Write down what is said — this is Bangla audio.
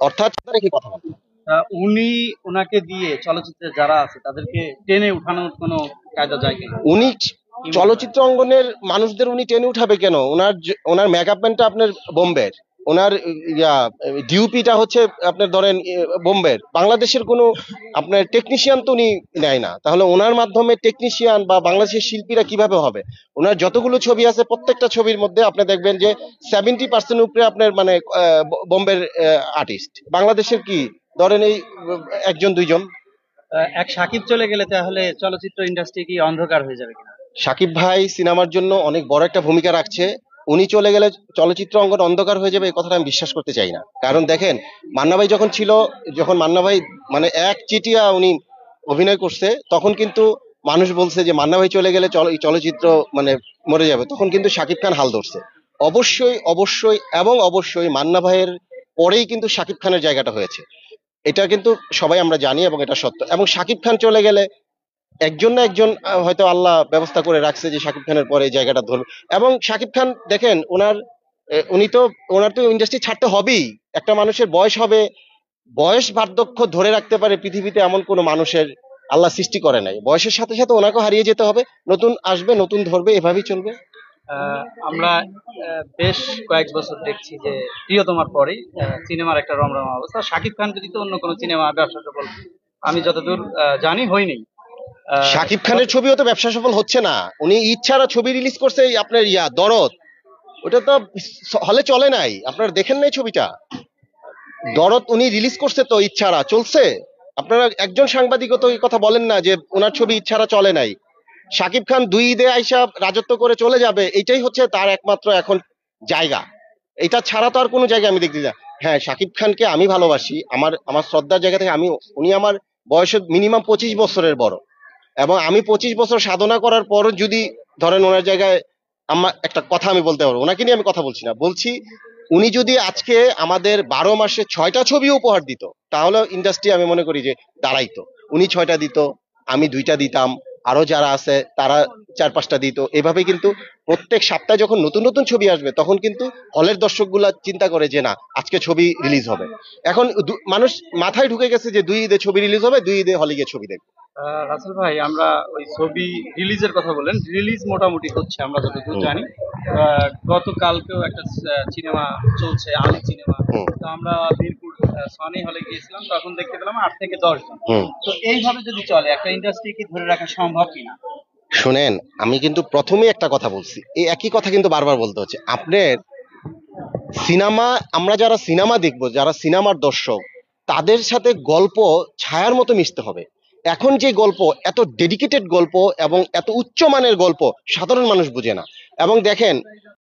অর্থাৎ রেখে কথা বলতে হবে। উনি ওনাকে দিয়ে চলচ্চিত্রে যারা আছে তাদেরকে টেনে উঠানোর কোনো কায়দা যায় কিনা? উনি কি মনে হয়? চলচ্চিত্র অঙ্গনের মানুষদের উনি টেনে উঠাবে কেন? ওনার মেকআপ ম্যানটা আপনার বোম্বের, ওনার ইয়া ডিউপিটা হচ্ছে আপনার ধরেন বোম্বের। বাংলাদেশের কোনো আপনার টেকনিশিয়ান তো উনি নেয় না, তাহলে ওনার মাধ্যমে টেকনিশিয়ান বা বাংলাদেশের শিল্পীরা কিভাবে হবে? ওনার যতগুলো ছবি আছে প্রত্যেকটা ছবির মধ্যে আপনি দেখবেন যে 70% উপরে আপনার মানে বোম্বের আর্টিস্ট। বাংলাদেশের কি ধরেন এই একজন দুইজন। এক সাকিব চলে গেলে তাহলে চলচ্চিত্র ইন্ডাস্ট্রি কি অন্ধকার হয়ে যাবে কিনা? সাকিব ভাই সিনেমার জন্য অনেক বড় একটা ভূমিকা রাখছে। উনি চলে গেলে চলচ্চিত্র অঙ্গন অন্ধকার হয়ে যাবে, এই কথাটা আমি বিশ্বাস করতে চাই না। কারণ দেখেন, মান্না ভাই যখন ছিল, যখন মান্না ভাই মানে এক চিটিয়া উনি অভিনয় করছে, তখন কিন্তু মানুষ বলছে যে মান্না ভাই চলে গেলে চলচ্চিত্র মানে মরে যাবে। তখন কিন্তু শাকিব খান হাল ধরছে। অবশ্যই অবশ্যই এবং অবশ্যই মান্না ভাইয়ের পরেই কিন্তু শাকিব খানের জায়গাটা হয়েছে। এটা কিন্তু সবাই আমরা জানি এবং এটা সত্য। এবং শাকিব খান চলে গেলে একজন না একজন হয়তো আল্লাহ ব্যবস্থা করে রাখছে যে শাকিব খানের পরে এই জায়গাটা ধরবে। এবং শাকিব খান দেখেন উনি তো ওনার তো ইন্ডাস্ট্রি ছাড়তে হবেই। একটা মানুষের বয়স হবে, বয়স বার্ধক্য ধরে রাখতে পারে পৃথিবীতে এমন কোনো মানুষের আল্লাহ সৃষ্টি করে নাই। বয়সের সাথে সাথে ওনাকেও হারিয়ে যেতে হবে, নতুন আসবে নতুন ধরবে, এভাবেই চলবে। আমরা বেশ কয়েক বছর দেখছি যে প্রিয়তমার পরেই সিনেমার একটা রমরমা অবস্থা। শাকিব খান যদি তো অন্য কোনো সিনেমা ব্যবসা সফল আমি যতদূর জানি হয়নি। আহ, শাকিব খানের ছবিও তো ব্যবসা সফল হচ্ছে না। উনি ইচ্ছারা ছবি রিলিজ করছে, এই আপনার দরদ, ওটা তো হলে চলে নাই, আপনারা দেখেন নাই ছবিটা? দরদ উনি রিলিজ করছে তো ইচ্ছারা চলছে। আপনারা একজন সাংবাদিকও তো এই কথা বলেন না যে ওনার ছবি ইচ্ছারা চলে নাই। শাকিব খান 2 ঈদে আইসা রাজত্ব করে চলে যাবে, এটাই হচ্ছে তার একমাত্র এখন জায়গা। এটা ছাড়া তো আর কোনো জায়গা আমি দেখতে না। হ্যাঁ, শাকিব খানকে আমি ভালোবাসি, আমার আমার শ্রদ্ধার জায়গা থেকে আমি, উনি আমার বয়সে মিনিমাম 25 বছরের বড়। এবং আমি 25 বছর সাধনা করার পরও যদি ধরেন ওনার জায়গায়, আমার একটা কথা আমি বলতে পারবো, ওনাকে নিয়ে আমি কথা বলছি না, বলছি উনি যদি আজকে আমাদের 12 মাসে 6টা ছবি উপহার দিত, তাহলে ইন্ডাস্ট্রি আমি মনে করি যে দাঁড়াইতো। উনি 6টা দিত, আমি 2টা দিতাম, আরো যারা আছে তারা 4-5টা দিত। এভাবে কিন্তু প্রত্যেক সপ্তাহে যখন নতুন নতুন ছবি আসবে, তখন কিন্তু হলের দর্শকগুলা চিন্তা করে যে না, আজকে ছবি রিলিজ হবে। এখন মানুষ মাথায় ঢুকে গেছে যে 2 ঈদে ছবি রিলিজ হবে, 2 ঈদে হলে গিয়ে ছবি দেখবে। রাসেল ভাই, আমরা ওই ছবি রিলিজের কথা বলেন, রিলিজ মোটামুটি হচ্ছে আমরা যতদূর হুম, জানি। গতকালকেও একটা সিনেমা চলছে, আলী সিনেমা। হুম, তো আমরা মিরপুর সনি হলে গিয়েছিলাম, তখন দেখতে পেলাম 8 থেকে 10 জন। হুম। তো এইভাবে যদি চলে একটা ইন্ডাস্ট্রি কি ধরে রাখা সম্ভব কিনা? শুনেন, আমি কিন্তু প্রথমেই একটা কথা বলছি, এই একই কথা কিন্তু বারবার বলতে হচ্ছে আপনার। সিনেমা, আমরা যারা সিনেমা দেখবো, যারা সিনেমার দর্শক, তাদের সাথে গল্প ছায়ার মতো মিশতে হবে। এখন যে গল্প, এত ডেডিকেটেড গল্প এবং এত উচ্চমানের গল্প সাধারণ মানুষ বুঝে না। এবং দেখেন,